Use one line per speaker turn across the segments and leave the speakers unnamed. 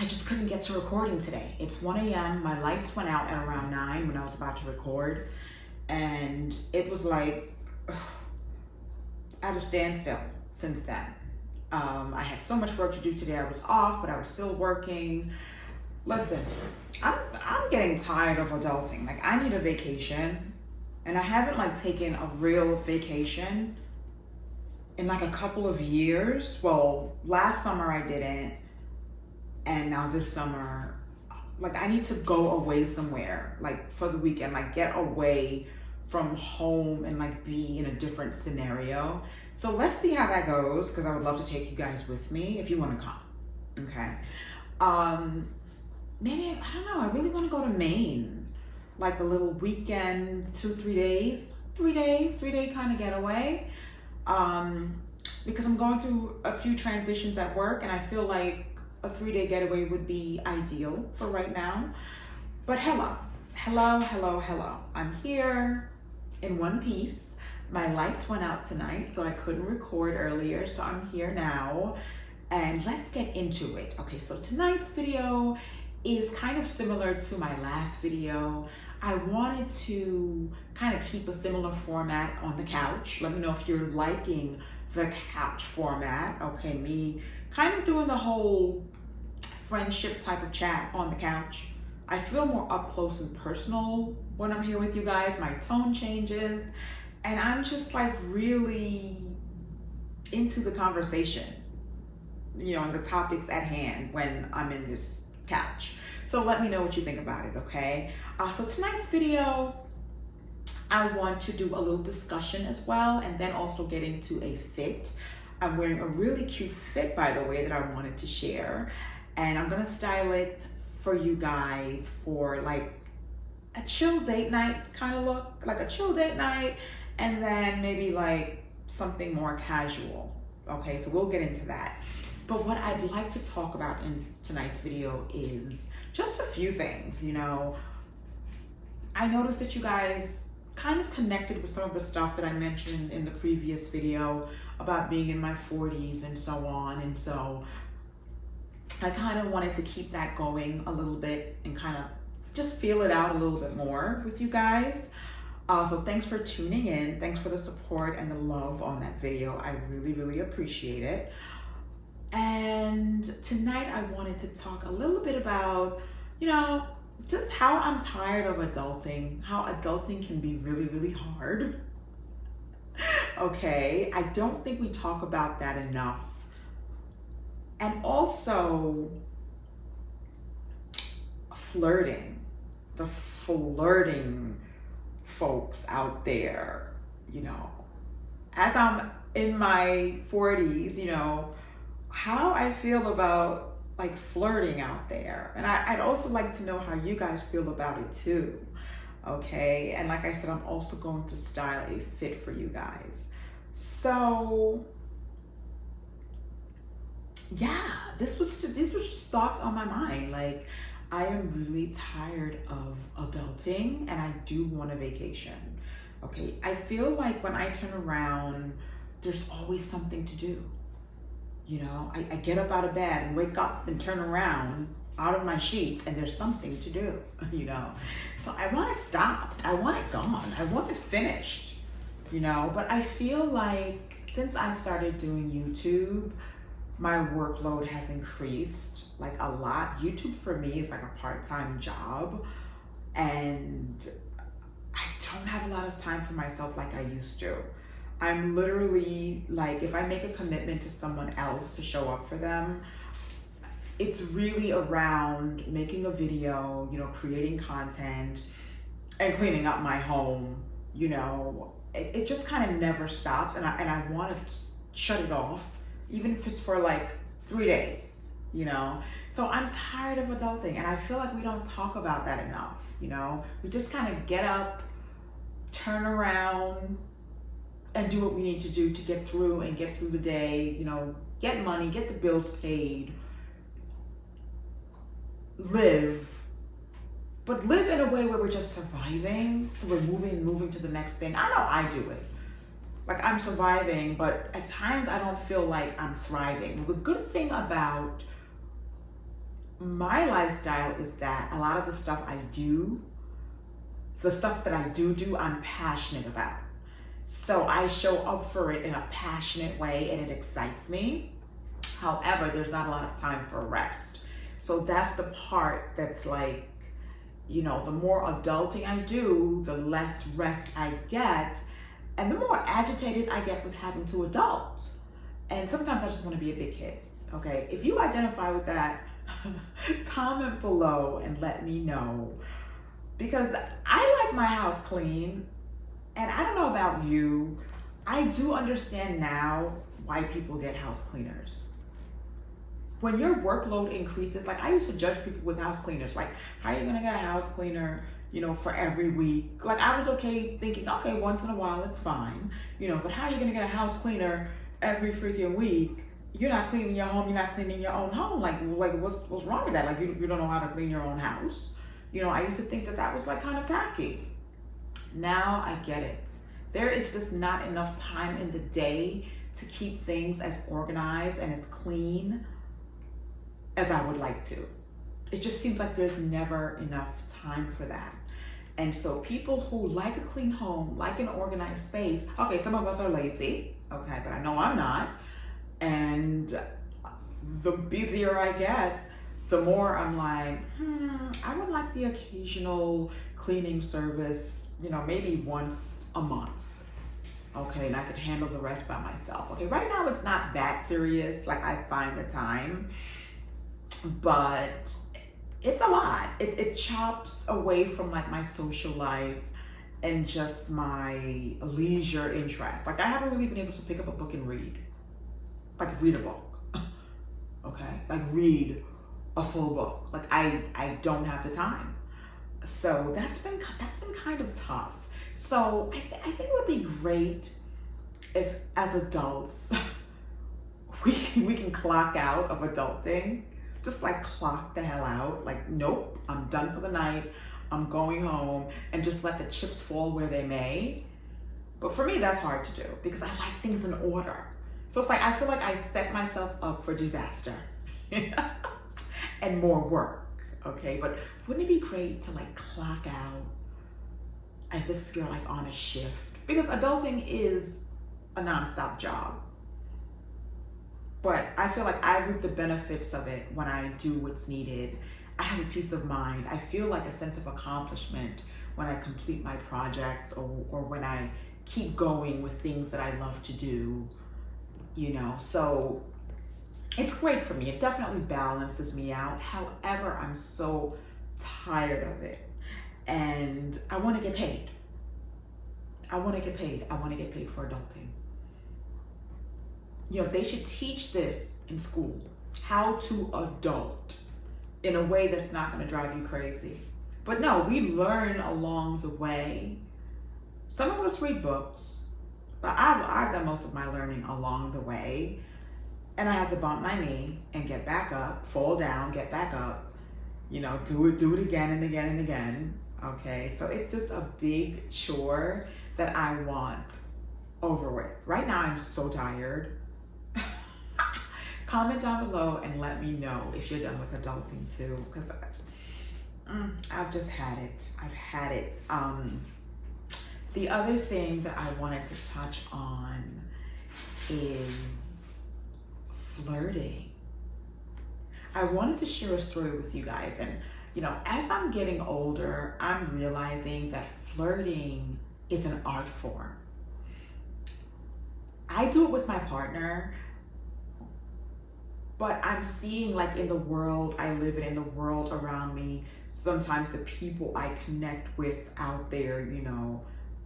I just couldn't get to recording today. It's 1 a.m. My lights went out at around 9 when I was about to record. And it was like at a standstill since then. I had so much work to do today. I was off, but I was still working. Listen, I'm getting tired of adulting. Like, I need a vacation, and I haven't like taken a real vacation in like a couple of years. Well, last summer I didn't, and now this summer, like, I need to go away somewhere, like for the weekend, like get away from home and like be in a different scenario. So let's see how that goes, because I would love to take you guys with me if you want to come. Okay. Maybe, I don't know, I really want to go to Maine, like a little weekend, 3 days, 3-day kind of getaway. Because I'm going through a few transitions at work, and I feel like a 3-day getaway would be ideal for right now. But hello. I'm here in one piece. My lights went out tonight, so I couldn't record earlier, so I'm here now. And let's get into it. Okay, so tonight's video is kind of similar to my last video. I wanted to kind of keep a similar format on the couch. Let me know if you're liking the couch format. Okay, me kind of doing the whole friendship type of chat on the couch. I feel more up close and personal when I'm here with you guys. My tone changes, and I'm just like really into the conversation, you know, and the topics at hand when I'm in this couch. So let me know what you think about it, okay? So tonight's video, I want to do a little discussion as well, and then also get into a fit. I'm wearing a really cute fit, by the way, that I wanted to share. And I'm gonna style it for you guys for like a chill date night kind of look, like a chill date night, and then maybe like something more casual. Okay, so we'll get into that. But what I'd like to talk about in tonight's video is just a few things. You know, I noticed that you guys kind of connected with some of the stuff that I mentioned in the previous video about being in my 40s and so on. And so I kind of wanted to keep that going a little bit and kind of just feel it out a little bit more with you guys. So thanks for tuning in. Thanks for the support and the love on that video. I really appreciate it. And tonight I wanted to talk a little bit about, you know, just how I'm tired of adulting, how adulting can be really hard. Okay, I don't think we talk about that enough. And also flirting, the flirting folks out there, you know, as I'm in my 40s, you know, how I feel about like flirting out there. And I'd also like to know how you guys feel about it too. Okay, and like I said, I'm also going to style a fit for you guys. So yeah, these were just thoughts on my mind. Like, I am really tired of adulting, and I do want a vacation. Okay, I feel like when I turn around, there's always something to do. You know, I get up out of bed and wake up and turn around out of my sheets, and there's something to do, you know. So I want it stopped. I want it gone. I want it finished, you know. But I feel like since I started doing YouTube, my workload has increased like a lot. YouTube for me is like a part-time job, and I don't have a lot of time for myself like I used to. I'm literally like, if I make a commitment to someone else to show up for them, it's really around making a video, you know, creating content and cleaning up my home. You know, it just kind of never stops, and I want to shut it off, even if it's for like 3 days, you know? So I'm tired of adulting, and I feel like we don't talk about that enough, you know? We just kind of get up, turn around, and do what we need to do to get through the day, you know, get money, get the bills paid, live, but live in a way where we're just surviving, so we're moving to the next thing. I know I do it. Like, I'm surviving, but at times I don't feel like I'm thriving. The good thing about my lifestyle is that a lot of the stuff I do, the stuff that I do, I'm passionate about. So I show up for it in a passionate way and it excites me. However, there's not a lot of time for rest. So that's the part that's like, you know, the more adulting I do, the less rest I get, and the more agitated I get with having to adult. And sometimes I just want to be a big kid. Okay, if you identify with that, comment below and let me know. Because I like my house clean, and I don't know about you, I do understand now why people get house cleaners. When your workload increases, like I used to judge people with house cleaners, like how are you gonna get a house cleaner, you know, for every week? Like I was okay thinking, okay, once in a while it's fine, you know, but how are you gonna get a house cleaner every freaking week? You're not cleaning your home, you're not cleaning your own home. Like what's wrong with that? Like you don't know how to clean your own house. You know, I used to think that was like kind of tacky. Now I get it. There is just not enough time in the day to keep things as organized and as clean as I would like to. It just seems like there's never enough time for that. And so people who like a clean home, like an organized space, okay, some of us are lazy, okay, but I know I'm not. And the busier I get, the more I'm like, I would like the occasional cleaning service, you know, maybe once a month. Okay, and I could handle the rest by myself. Okay, right now it's not that serious, like I find the time, but it's a lot. It chops away from like my social life and just my leisure interest. Like I haven't really been able to pick up a book and read. Like read a book, okay? Like read a full book. Like I don't have the time. So that's been kind of tough. So I think it would be great if as adults, we can clock out of adulting. Just like clock the hell out. Like, nope, I'm done for the night. I'm going home, and just let the chips fall where they may. But for me, that's hard to do because I like things in order. So it's like, I feel like I set myself up for disaster and more work, okay? But wouldn't it be great to like clock out as if you're like on a shift? Because adulting is a nonstop job. But I feel like I reap the benefits of it when I do what's needed. I have a peace of mind. I feel like a sense of accomplishment when I complete my projects or when I keep going with things that I love to do, you know. So it's great for me. It definitely balances me out. However, I'm so tired of it. And I want to get paid. I want to get paid. I want to get paid for adulting. You know, they should teach this in school, how to adult in a way that's not going to drive you crazy. But no, we learn along the way. Some of us read books, but I've done most of my learning along the way. And I have to bump my knee and get back up, fall down, get back up, you know, do it again and again and again. Okay, so it's just a big chore that I want over with. Right now, I'm so tired. Comment down below and let me know if you're done with adulting too, because I've just had it. I've had it. The other thing that I wanted to touch on is flirting. I wanted to share a story with you guys, and you know, as I'm getting older, I'm realizing that flirting is an art form. I do it with my partner, but I'm seeing like in the world I live in the world around me, sometimes the people I connect with out there, you know,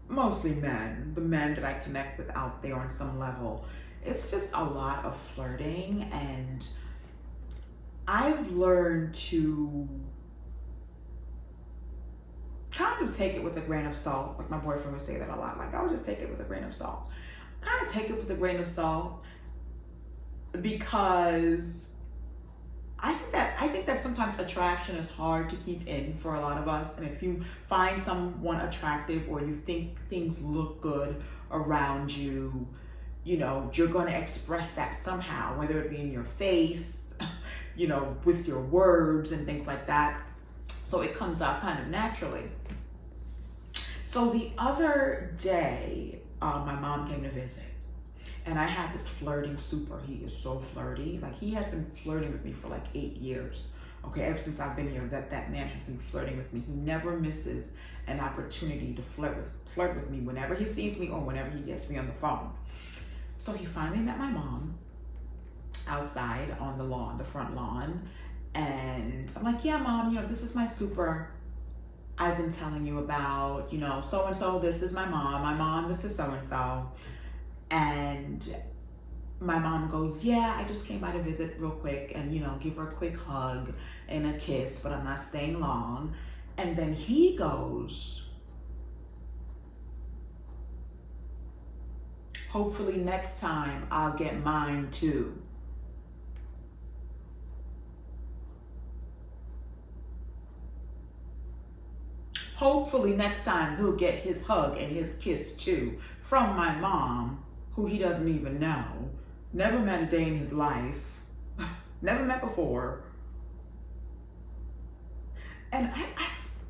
mostly men, the men that I connect with out there on some level, it's just a lot of flirting. And I've learned to kind of take it with a grain of salt. Like my boyfriend would say that a lot, like I would just take it with a grain of salt. Kind of take it with a grain of salt, because I think that sometimes attraction is hard to keep in for a lot of us. And if you find someone attractive or you think things look good around you, you know, you're going to express that somehow, whether it be in your face, with your words and things like that. So it comes out kind of naturally. So the other day, my mom came to visit, and I had this flirting super. He is so flirty. Like, he has been flirting with me for like 8 years. Okay, ever since I've been here, that man has been flirting with me. He never misses an opportunity to flirt with me whenever he sees me or whenever he gets me on the phone. So he finally met my mom outside on the lawn, the front lawn. And I'm like, yeah, Mom, this is my super I've been telling you about, so-and-so, this is my mom. My mom, this is so-and-so. And my mom goes, yeah, I just came by to visit real quick and, give her a quick hug and a kiss, but I'm not staying long. And then he goes, hopefully next time I'll get mine too. Hopefully next time he'll get his hug and his kiss too from my mom, who he doesn't even know, never met a day in his life, never met before. And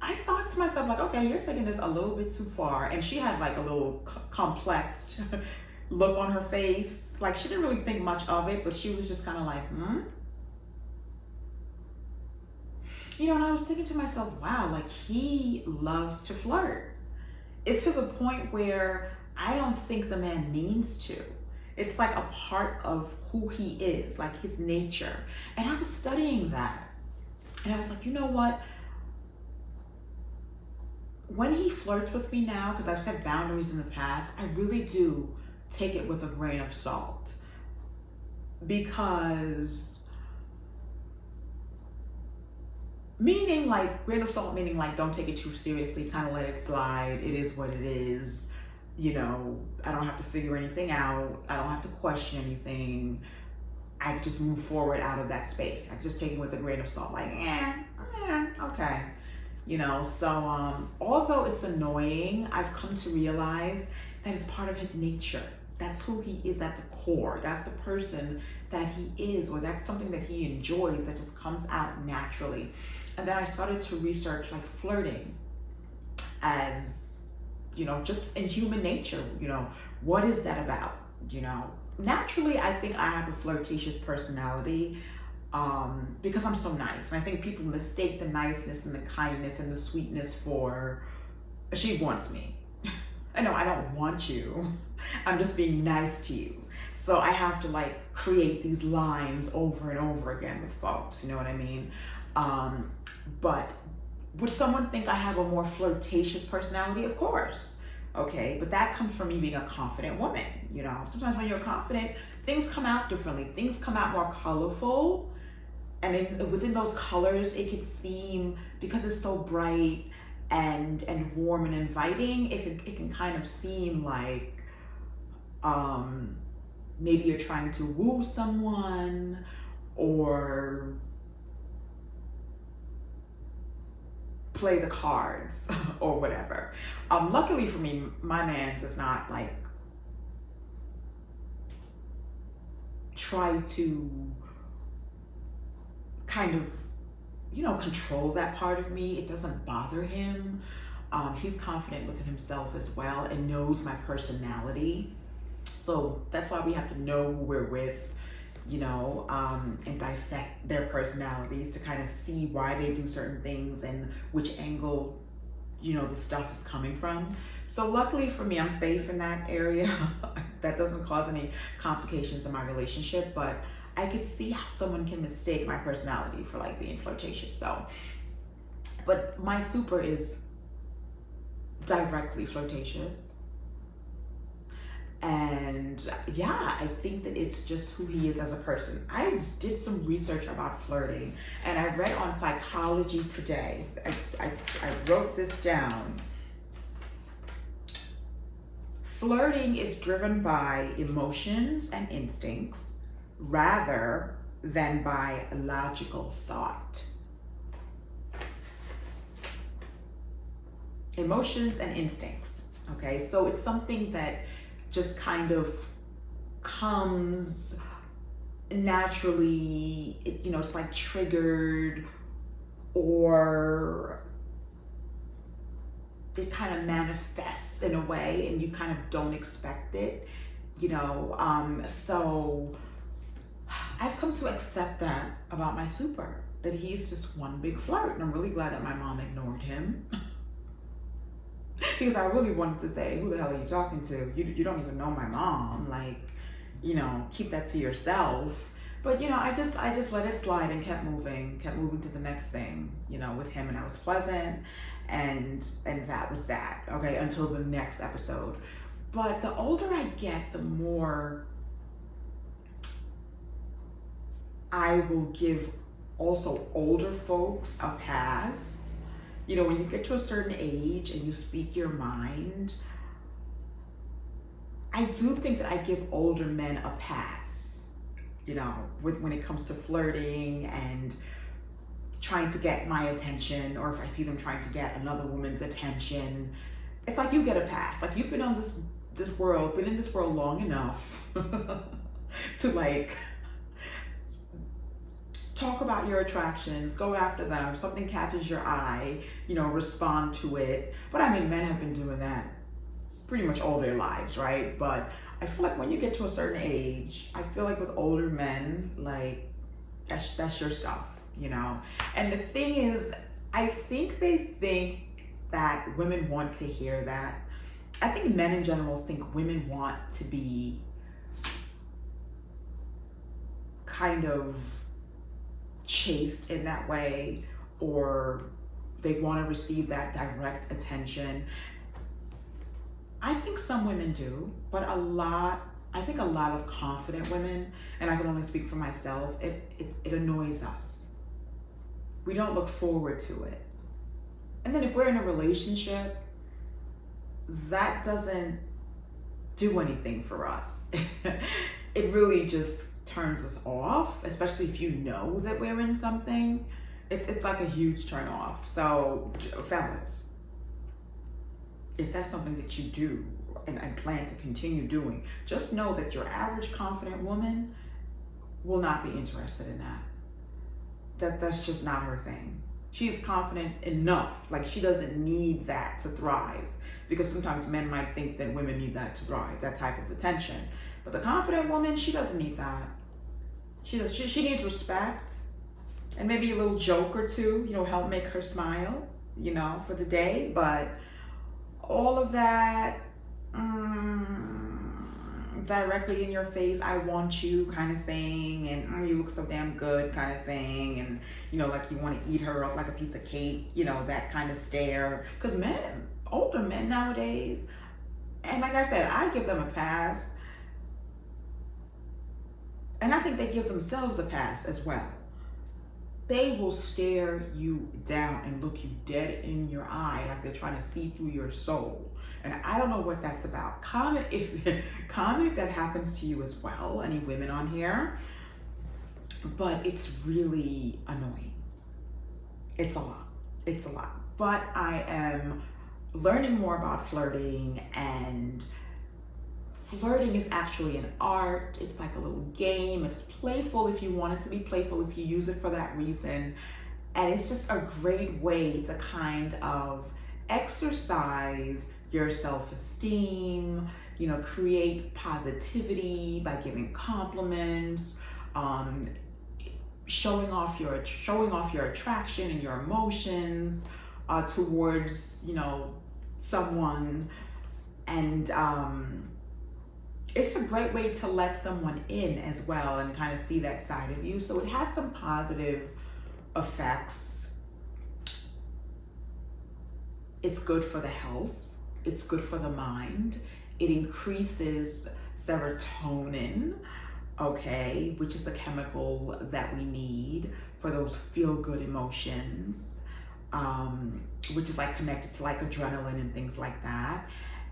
I thought to myself, like, okay, you're taking this a little bit too far. And she had like a little complex look on her face. Like, she didn't really think much of it, but she was just kind of like, and I was thinking to myself, wow, like, he loves to flirt. It's to the point where I don't think the man means to. It's like a part of who he is, like his nature. And I was studying that. And I was like, you know what? When he flirts with me now, because I've set boundaries in the past, I really do take it with a grain of salt. Because grain of salt meaning like don't take it too seriously, kind of let it slide. It is what it is. I don't have to figure anything out. I don't have to question anything. I just move forward out of that space. I just take it with a grain of salt, like, okay. So although it's annoying, I've come to realize that it's part of his nature. That's who he is at the core. That's the person that he is, or that's something that he enjoys that just comes out naturally. And then I started to research like flirting as, just in human nature, what is that about? Naturally, I think I have a flirtatious personality because I'm so nice. And I think people mistake the niceness and the kindness and the sweetness for, she wants me. No, I don't want you. I'm just being nice to you. So I have to like create these lines over and over again with folks, you know what I mean? But would someone think I have a more flirtatious personality? Of course. Okay, but that comes from me being a confident woman. Sometimes when you're confident, things come out differently. Things come out more colorful. And within those colors, it could seem, because it's so bright and warm and inviting, it can kind of seem like maybe you're trying to woo someone or play the cards or whatever. Luckily for me, my man does not like try to kind of, control that part of me. It doesn't bother him. He's confident within himself as well and knows my personality. So that's why we have to know who we're with, and dissect their personalities to kind of see why they do certain things and which angle, the stuff is coming from. So luckily for me, I'm safe in that area. That doesn't cause any complications in my relationship, but I could see how someone can mistake my personality for like being flirtatious. So, but my super is directly flirtatious. And yeah, I think that it's just who he is as a person. I did some research about flirting and I read on Psychology Today. I wrote this down. Flirting is driven by emotions and instincts rather than by logical thought. Emotions and instincts, okay? So it's something that just kind of comes naturally, it's like triggered, or it kind of manifests in a way and you kind of don't expect it, so I've come to accept that about my super, that he's just one big flirt. And I'm really glad that my mom ignored him. Because I really wanted to say, who the hell are you talking to? You don't even know my mom. Like, keep that to yourself. But, I just let it slide and kept moving to the next thing, with him. And I was pleasant. And that was that, okay, until the next episode. But the older I get, the more I will give also older folks a pass. When you get to a certain age and you speak your mind, I do think that I give older men a pass, when it comes to flirting and trying to get my attention, or if I see them trying to get another woman's attention. It's like you get a pass. Like, you've been on this world, been in this world long enough to like talk about your attractions, go after them. If something catches your eye, respond to it. But I mean, men have been doing that pretty much all their lives, right? But I feel like when you get to a certain age, I feel like with older men, like that's your stuff, And the thing is, I think they think that women want to hear that. I think men in general think women want to be kind of chased in that way, or they want to receive that direct attention. I think some women do, but I think a lot of confident women, and I can only speak for myself, it annoys us. We don't look forward to it. And then if we're in a relationship, that doesn't do anything for us. It really just turns us off, especially if you know that we're in something. It's like a huge turn off. So fellas, if that's something that you do and plan to continue doing, just know that your average confident woman will not be interested in that. That's just not her thing. She is confident enough. Like, she doesn't need that to thrive, because sometimes men might think that women need that to thrive, that type of attention. But the confident woman, she doesn't need that. She needs respect and maybe a little joke or two, help make her smile, for the day. But all of that, directly in your face, I want you kind of thing, and you look so damn good kind of thing, and like you want to eat her up like a piece of cake, that kind of stare. Because older men nowadays, and like I said, I give them a pass, and I think they give themselves a pass as well. They will stare you down and look you dead in your eye, like they're trying to see through your soul. And I don't know what that's about. Comment if that happens to you as well, any women on here. But it's really annoying. It's a lot. But I am learning more about flirting, and flirting is actually an art. It's like a little game. It's playful if you want it to be playful, if you use it for that reason. And it's just a great way to kind of exercise your self-esteem, create positivity by giving compliments, showing off your attraction and your emotions towards someone. And it's a great way to let someone in as well and kind of see that side of you. So it has some positive effects. It's good for the health. It's good for the mind. It increases serotonin, okay, which is a chemical that we need for those feel-good emotions, which is like connected to like adrenaline and things like that.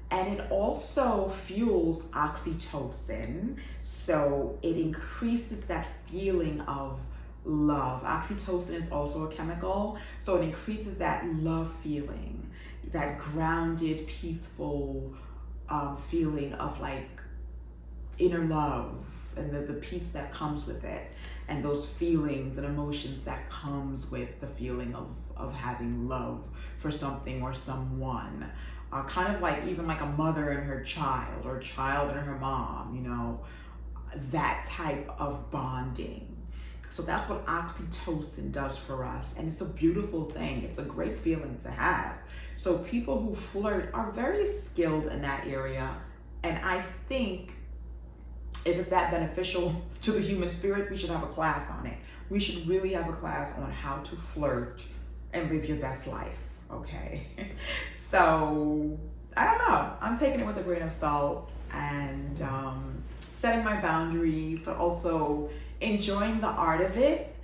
And it also fuels oxytocin, so it increases that feeling of love. Oxytocin is also a chemical, so it increases that love feeling, that grounded, peaceful feeling of like inner love and the peace that comes with it, and those feelings and emotions that comes with the feeling of having love for something or someone. Kind of like even like a mother and her child, or a child and her mom, you know, that type of bonding. So that's what oxytocin does for us. And it's a beautiful thing. It's a great feeling to have. So people who flirt are very skilled in that area. And I think if it's that beneficial to the human spirit, we should have a class on it. We should really have a class on how to flirt and live your best life, okay? So, I don't know. I'm taking it with a grain of salt and setting my boundaries, but also enjoying the art of it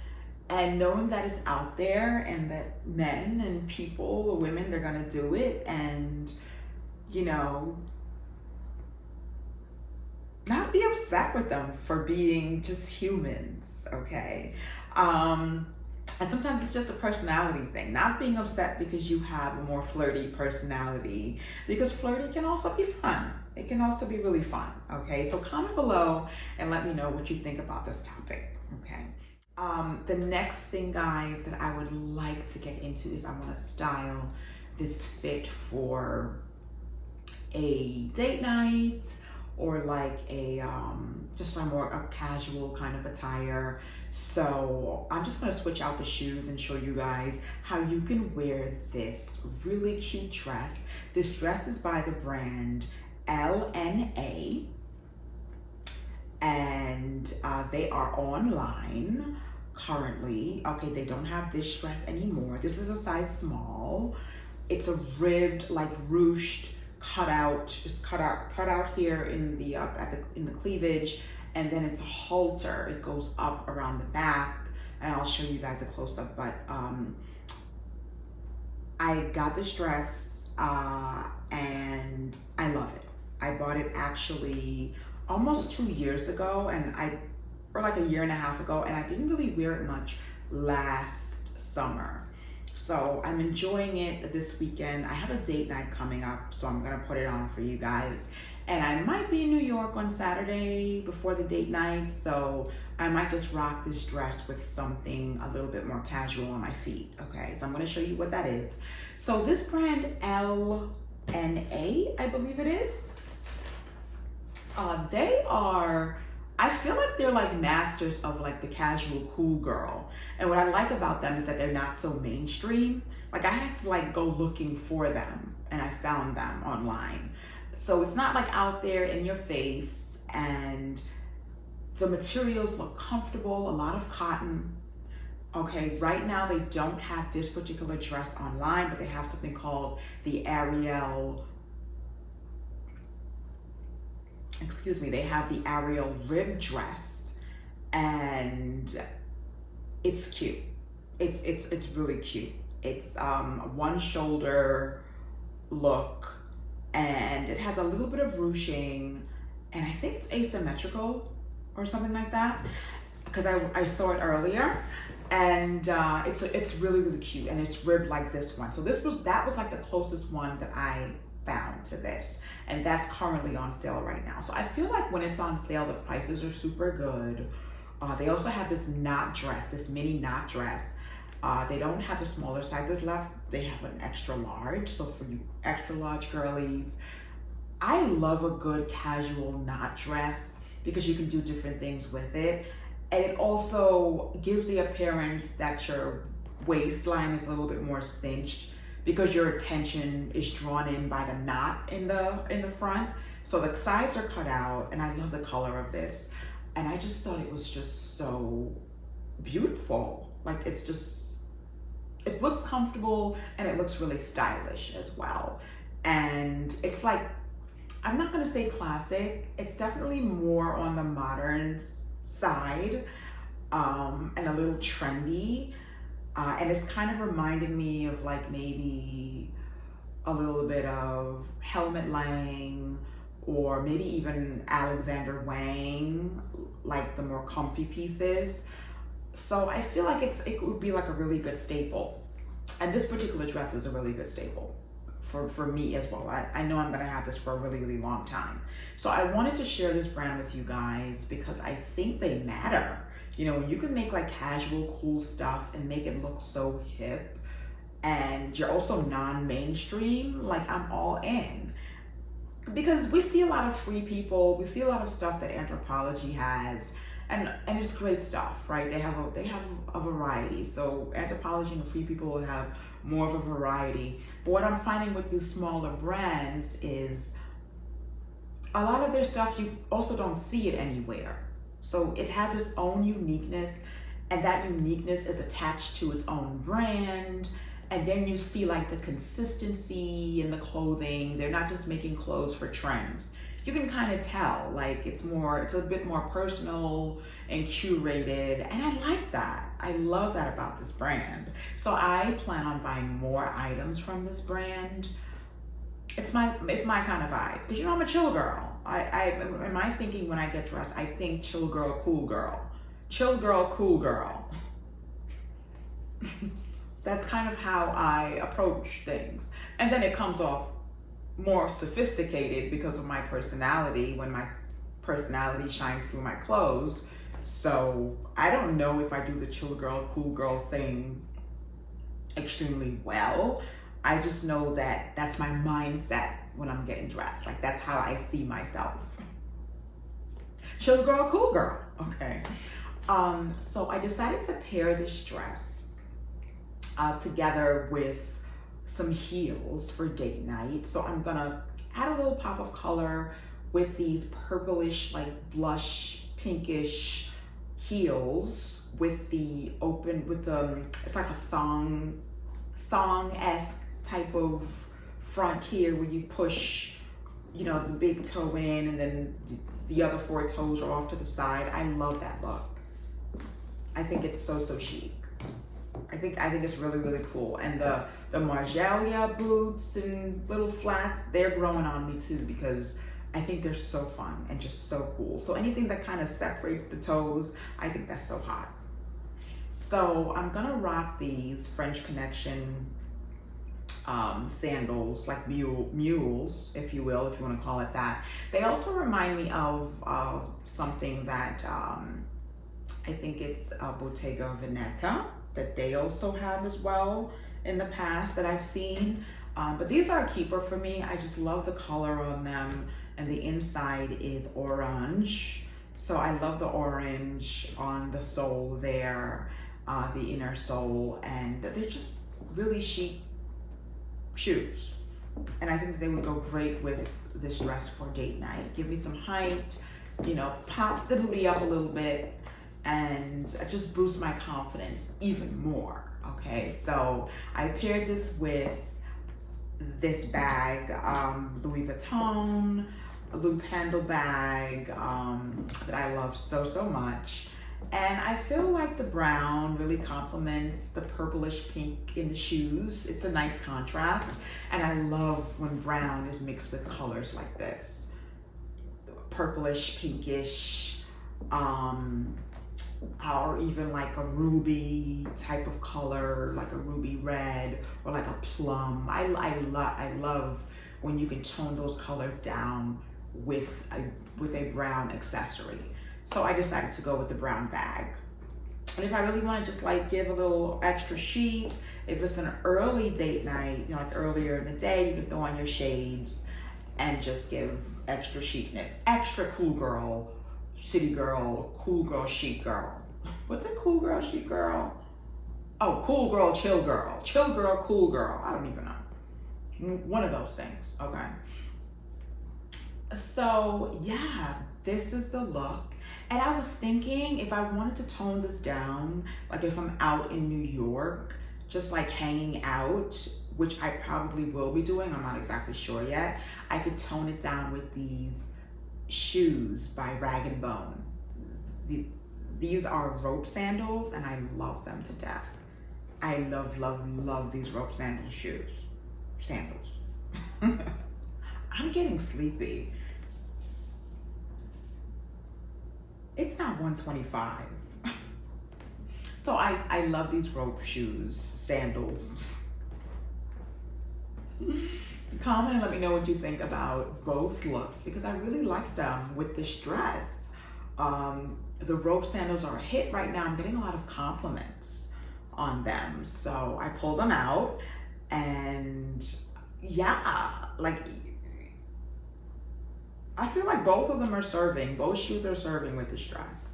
and knowing that it's out there and that men and people, women, they're gonna do it, and, you know, not be upset with them for being just humans, okay? And sometimes it's just a personality thing, not being upset because you have a more flirty personality, because flirting can also be fun. It can also be really fun, okay? So comment below and let me know what you think about this topic, okay? The next thing, guys, that I would like to get into is I want to style this fit for a date night, or like a just a more casual kind of attire. So I'm just gonna switch out the shoes and show you guys how you can wear this really cute dress. This dress is by the brand LNA, and they are online currently. Okay, they don't have this dress anymore. This is a size small. It's a ribbed, like ruched, cut out here in the in the cleavage, and then it's a halter. It goes up around the back, and I'll show you guys a close-up. But I got this dress and I love it. I bought it actually almost 2 years ago, or like a year and a half ago, and I didn't really wear it much last summer. So I'm enjoying it this weekend. I have a date night coming up, so I'm gonna put it on for you guys. And I might be in New York on Saturday before the date night, so I might just rock this dress with something a little bit more casual on my feet, okay? So I'm gonna show you what that is. So this brand LNA, I believe it is, they are, I feel like they're like masters of like the casual cool girl. And what I like about them is that they're not so mainstream. Like I had to like go looking for them, and I found them online. So it's not like out there in your face, and the materials look comfortable, a lot of cotton. Okay, right now they don't have this particular dress online, but they have something called the they have the Ariel rib dress, and it's cute. It's really cute. It's one shoulder look, and it has a little bit of ruching, and I think it's asymmetrical or something like that, because I saw it earlier, and it's really, really cute, and it's ribbed like this one. So that was like the closest one that I found to this, and that's currently on sale right now. So I feel like when it's on sale, the prices are super good. They also have this knot dress, this mini knot dress. They don't have the smaller sizes left. They have an extra large. So for you extra large girlies, I love a good casual knot dress because you can do different things with it. And it also gives the appearance that your waistline is a little bit more cinched, because your attention is drawn in by the knot in the front. So the sides are cut out, and I love the color of this. And I just thought it was just so beautiful. Like it looks comfortable, and it looks really stylish as well. And it's like, I'm not gonna say classic, it's definitely more on the modern side, and a little trendy. And it's kind of reminding me of like maybe a little bit of Helmut Lang, or maybe even Alexander Wang, like the more comfy pieces. So I feel like it would be like a really good staple. And this particular dress is a really good staple for me as well. I know I'm gonna have this for a really, really long time. So I wanted to share this brand with you guys because I think they matter. You know, when you can make like casual, cool stuff and make it look so hip, and you're also non-mainstream, like I'm all in. Because we see a lot of free people, we see a lot of stuff that Anthropologie has, and it's great stuff, right? They have a variety. So Anthropologie and the free people will have more of a variety. But what I'm finding with these smaller brands is a lot of their stuff, you also don't see it anywhere. So it has its own uniqueness, and that uniqueness is attached to its own brand. And then you see like the consistency in the clothing. They're not just making clothes for trends. You can kind of tell, like it's a bit more personal and curated, and I like that. I love that about this brand. So I plan on buying more items from this brand. It's my kind of vibe, because you know I'm a chill girl. In my thinking when I get dressed, I think chill girl, cool girl. Chill girl, cool girl. That's kind of how I approach things. And then it comes off more sophisticated because of my personality, when my personality shines through my clothes. So I don't know if I do the chill girl, cool girl thing extremely well. I just know that that's my mindset when I'm getting dressed. Like that's how I see myself. Chill girl, cool girl. Okay. So I decided to pair this dress together with some heels for date night. So I'm gonna add a little pop of color with these purplish, like blush, pinkish heels with the it's like a thong-esque type of front here where you push, you know, the big toe in and then the other 4 toes are off to the side. I love that look. I think it's so chic. I think it's really, really cool. And the Margiela boots and little flats, they're growing on me too, because I think they're so fun and just so cool. So anything that kind of separates the toes, I think that's so hot. So I'm gonna rock these French Connection sandals, like mules, if you will, if you want to call it that. They also remind me of something that I think it's Bottega Veneta, that they also have as well in the past that I've seen. But these are a keeper for me. I just love the color on them, and the inside is orange. So I love the orange on the sole there, the inner sole, and they're just really chic shoes. And I think they would go great with this dress for date night. Give me some height, you know, pop the booty up a little bit, and just boost my confidence even more. Okay, so I paired this with this bag, Louis Vuitton, a loop handle bag that I love so much. And I feel like the brown really complements the purplish pink in the shoes. It's a nice contrast, and I love when brown is mixed with colors like this. Purplish, pinkish, or even like a ruby type of color, like a ruby red or like a plum. I love when you can tone those colors down with a brown accessory. So I decided to go with the brown bag. And if I really want to just like give a little extra chic, if it's an early date night, you know, like earlier in the day, you can throw on your shades and just give extra chicness, extra cool girl, city girl, cool girl, chic girl. What's a cool girl, chic girl? Oh, cool girl, chill girl, cool girl. I don't even know. One of those things, okay. So yeah, this is the look. And I was thinking if I wanted to tone this down, like if I'm out in New York, just like hanging out, which I probably will be doing, I'm not exactly sure yet, I could tone it down with these shoes by Rag & Bone. These are rope sandals, and I love them to death. I love these rope sandals. I'm getting sleepy. It's not 1:25. So I love these rope shoes, sandals. Comment and let me know what you think about both looks, because I really like them with this dress. The rope sandals are a hit right now. I'm getting a lot of compliments on them. So I pulled them out, and yeah, like, I feel like both of them are serving. Both shoes are serving with this dress.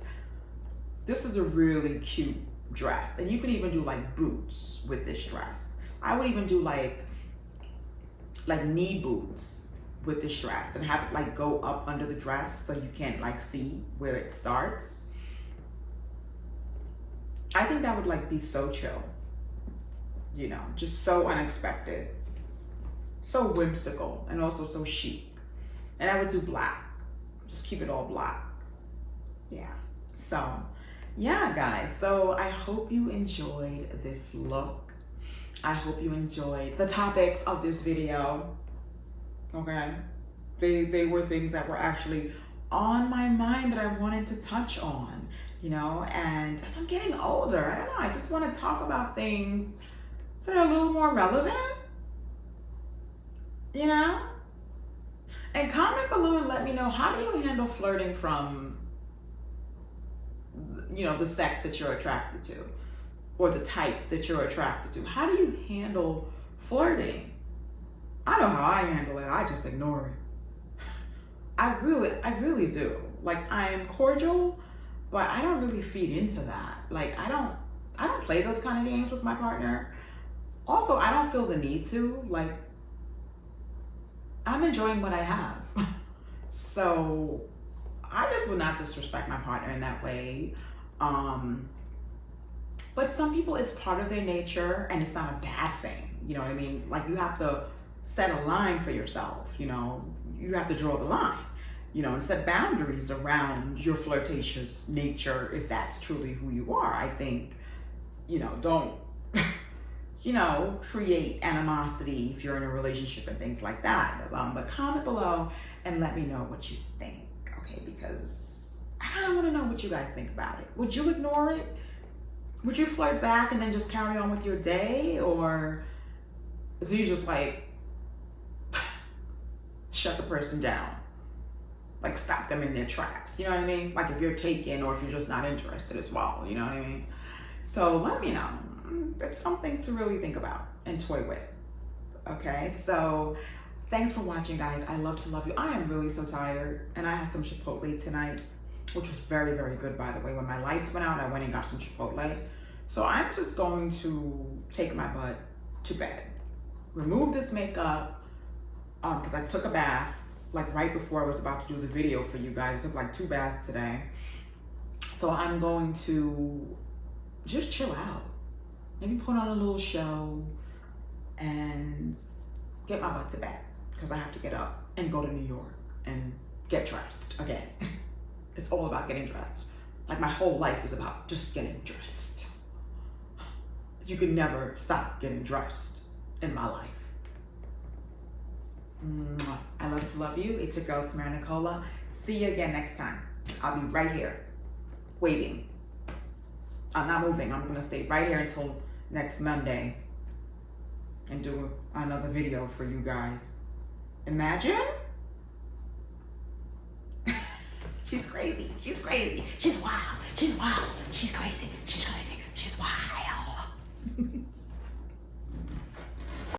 This is a really cute dress. And you can even do like boots with this dress. I would even do like knee boots with this dress and have it like go up under the dress so you can't like see where it starts. I think that would like be so chill, you know, just so unexpected, so whimsical, and also so chic. And I would do black, just keep it all black. Yeah, so yeah guys, so I hope you enjoyed this look. I hope you enjoyed the topics of this video. Okay, they were things that were actually on my mind that I wanted to touch on, you know. And as I'm getting older, I don't know, I just want to talk about things that are a little more relevant, you know. And comment below and let me know, how do you handle flirting from, you know, the sex that you're attracted to, or the type that you're attracted to? How do you handle flirting? I know how I handle it. I just ignore it. I really do. Like, I am cordial, but I don't really feed into that. Like, I don't play those kind of games with my partner. Also, I don't feel the need to. Like, I'm enjoying what I have. So I just would not disrespect my partner in that way. But some people, it's part of their nature and it's not a bad thing. You know what I mean? Like, you have to set a line for yourself, you know? You have to draw the line, you know, and set boundaries around your flirtatious nature if that's truly who you are. I think, you know, don't, you know, create animosity if you're in a relationship and things like that. But comment below and let me know what you think, okay? Because I want to know what you guys think about it. Would you ignore it? Would you flirt back and then just carry on with your day? Or is you just like, shut the person down? Like, stop them in their tracks, you know what I mean? Like, if you're taken or if you're just not interested as well, you know what I mean? So let me know. It's something to really think about and toy with. Okay, so thanks for watching, guys. I love to love you. I am really so tired, and I had some Chipotle tonight, which was very, very good, by the way. When my lights went out, I went and got some Chipotle. So I'm just going to take my butt to bed, remove this makeup, because I took a bath like right before I was about to do the video for you guys. I took like 2 baths today. So I'm going to just chill out. Maybe put on a little show and get my butt to bed, because I have to get up and go to New York and get dressed again. It's all about getting dressed. Like, my whole life is about just getting dressed. You can never stop getting dressed in my life. Mwah. I love to love you. It's your girl, Tamara Nicola. See you again next time. I'll be right here waiting. I'm not moving. I'm going to stay right here until next Monday and do another video for you guys. Imagine? She's crazy. She's crazy. She's wild. She's wild. She's crazy. She's crazy. She's wild.